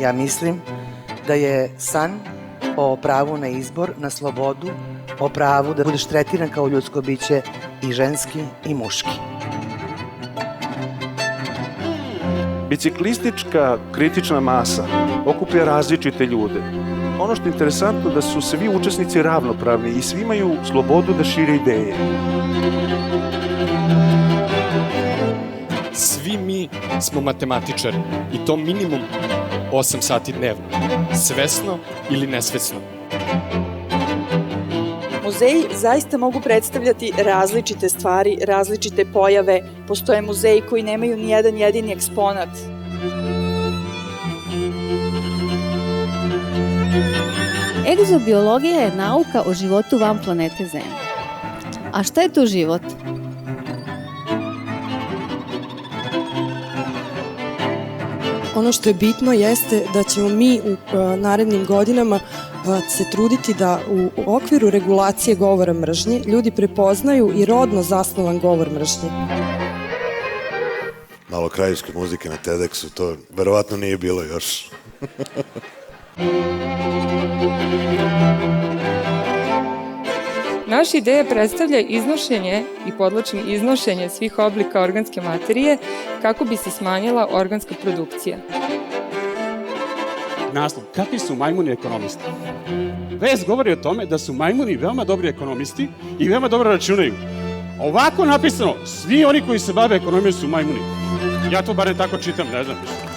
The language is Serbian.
Ja mislim da je san o pravu na izbor, na slobodu, o pravu da budeš tretiran kao ljudsko biće i ženski i muški. Biciklistička kritična masa okuplja različite ljude. Ono što je interesantno da su svi učesnici ravnopravni i svi imaju slobodu da šire ideje. Svi mi smo matematičari i to minimum 8 sati dnevno, svesno ili nesvesno. Muzeji zaista mogu predstavljati različite stvari, različite pojave. Postoje muzeji koji nemaju ni jedan jedini eksponat. Egzobiologija je nauka o životu van planete Zemlje. A šta je to život? Ono što je bitno jeste da ćemo mi u narednim godinama se truditi da u okviru regulacije govora mržnje ljudi prepoznaju i rodno zasnovan govor mržnje. Malo krajiške muzike na TEDxu, to verovatno nije bilo još. Naša ideja predstavlja iznošenje i podlačim iznošenje svih oblika organske materije kako bi se smanjila organska produkcija. Naslov, kakvi su majmuni ekonomisti? Vest govori o tome da su majmuni veoma dobri ekonomisti i veoma dobro računaju. Ovako napisano, svi oni koji se bave ekonomijom su majmuni. Ja to barem tako čitam, ne znam ništa.